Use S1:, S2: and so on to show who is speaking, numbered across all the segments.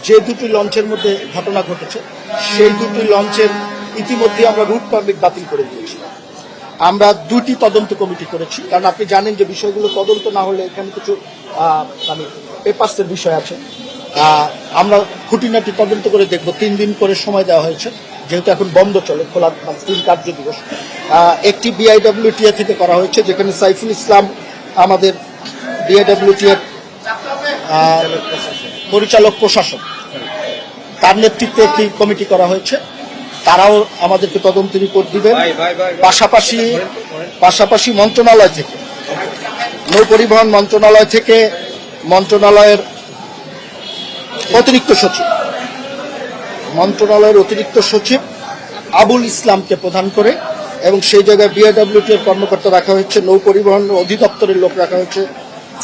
S1: যে দুটি লঞ্চের মধ্যে ঘটনা ঘটেছে সেই দুটি লঞ্চের ইতিমধ্যে আমরা রুট পারমিট বাতিল করে দিয়েছি। আমরা দুটি তদন্ত কমিটি করেছি, কারণ আপনি জানেন যে বিষয়গুলো তদন্ত না হলে এখানে কিছু মানে পেপারসের বিষয় আছে। আমরা খুঁটিনাটি তদন্ত করে দেখব। 3 দিন করে সময় দেওয়া হয়েছে, যেহেতু এখন বন্ধ চলে, খোলা 3 কার্য দিবস। একটি বিআইডব্লিউটিএ থেকে করা হয়েছে, যেখানে সাইফুল ইসলাম আমাদের বিআইডব্লিউটিএ পরিচালক প্রশাসক, তার নেতৃত্বে একটি কমিটি করা হয়েছে। তারাও আমাদেরকে তদন্ত রিপোর্ট দিবেন। পাশাপাশি মন্ত্রণালয় থেকে, নৌ পরিবহন মন্ত্রণালয় থেকে মন্ত্রণালয়ের অতিরিক্ত সচিব আবুল ইসলামকে প্রধান করে, এবং সেই জায়গায় বিআইডব্লিউটি এর কর্মকর্তা রাখা হয়েছে, নৌ পরিবহন অধিদপ্তরের লোক রাখা হয়েছে,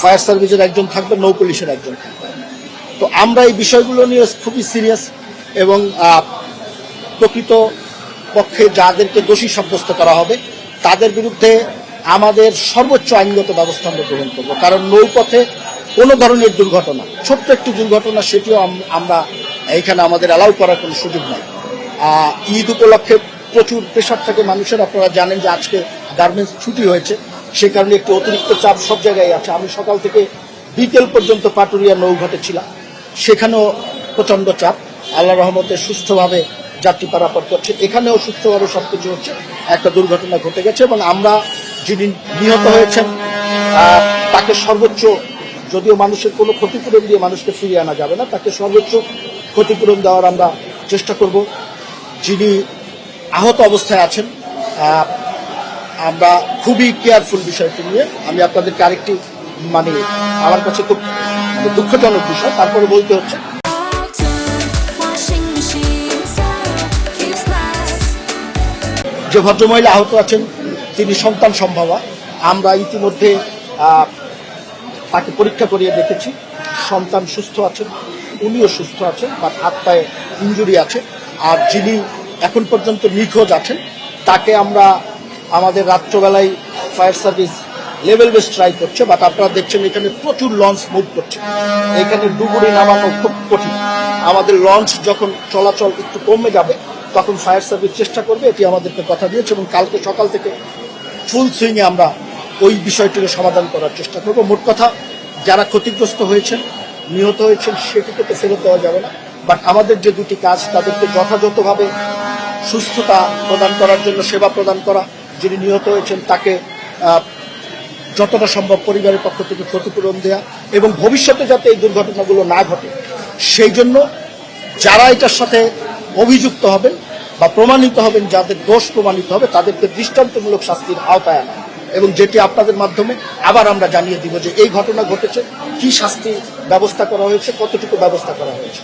S1: ফায়ার সার্ভিসের একজন থাকবে, নৌ পুলিশের একজন থাকবে। তো আমরা এই বিষয়গুলো নিয়ে খুবই সিরিয়াস, এবং প্রকৃত পক্ষে যাদেরকে দোষী সাব্যস্ত করা হবে তাদের বিরুদ্ধে আমাদের সর্বোচ্চ আইনগত ব্যবস্থা আমরা গ্রহণ করব। কারণ নৌপথে কোনো ধরনের দুর্ঘটনা, ছোট্ট একটি দুর্ঘটনা, সেটিও আমরা এইখানে আমাদের অ্যালাউ করার কোনো সুযোগ নাই। ঈদ উপলক্ষে প্রচুর প্রেশার থাকে মানুষের। আপনারা জানেন যে আজকে গার্মেন্টস ছুটি হয়েছে, সে কারণে একটু অতিরিক্ত চাপ সব জায়গায় আছে। আমি সকাল থেকে বিকেল পর্যন্ত পাটুরিয়া নৌঘাটে ছিলাম, সেখানেও প্রচণ্ড চাপ। আল্লাহ রহমতে সুস্থভাবে যাত্রী পারাপার করছে, এখানেও সুস্থভাবে সবকিছু হচ্ছে। একটা দুর্ঘটনা ঘটে গেছে, এবং আমরা যিনি নিহত হয়েছেন তাকে সর্বোচ্চ, যদিও মানুষের কোনো ক্ষতিপূরণ দিয়ে মানুষকে ফিরিয়ে আনা যাবে না, তাকে সর্বোচ্চ ক্ষতিপূরণ দেওয়ার আমরা চেষ্টা করব। যিনি আহত অবস্থায় আছেন, আমরা খুবই কেয়ারফুল বিষয়টি নিয়ে। আমি আপনাদেরকে আরেকটি আমার কাছে খুব দুঃখজনক বিষয়, তারপরে বলতে হচ্ছে, যে ভদ্রমহিলা আহত আছেন তিনি সন্তান সম্ভবা। আমরা ইতিমধ্যে তাকে পরীক্ষা করিয়ে দেখেছি, সন্তান সুস্থ আছেন, উনিও সুস্থ আছেন, বা হাত পায়ে ইনজুরি আছে। আর যিনি এখন পর্যন্ত নিখোঁজ আছেন তাকে আমরা আমাদের রাত্রবেলায় fire service level best try করছে, বাট আপনারা দেখছেন এখানে প্রচুর লঞ্চ মুভ করছে, এখানে ডুবুরি নামানো খুব কঠিন। আমাদের লঞ্চ যখন চলাচল একটু কমে যাবে তখন ফায়ার সার্ভিস চেষ্টা করবে, এটি আমাদেরকে কথা দিয়েছে, এবং কালকে সকাল থেকে ফুল সুইংয়ে আমরা ওই বিষয়টিকে সমাধান করার চেষ্টা করব। মোট কথা, যারা ক্ষতিগ্রস্ত হয়েছেন, নিহত হয়েছেন, সেটিকে তো ফেরত দেওয়া যাবে না, বাট আমাদের যে দুটি কাজ, তাদেরকে যথাযথভাবে সুস্থতা প্রদান করার জন্য সেবা প্রদান করা, যিনি নিহত হয়েছেন তাকে যতটা সম্ভব পরিবারের পক্ষ থেকে ক্ষতিপূরণ দেয়া, এবং ভবিষ্যতে যাতে এই দুর্ঘটনাগুলো না ঘটে সেই জন্য যারা এটার সাথে অভিযুক্ত হবেন বা প্রমাণিত হবেন, যাদের দোষ প্রমাণিত হবে, তাদেরকে দৃষ্টান্তমূলক শাস্তির আওতায় আনা, এবং যেটি আপনাদের মাধ্যমে আবার আমরা জানিয়ে দিব যে এই ঘটনা ঘটেছে, কি শাস্তি ব্যবস্থা করা হয়েছে, কতটুকু ব্যবস্থা করা হয়েছে।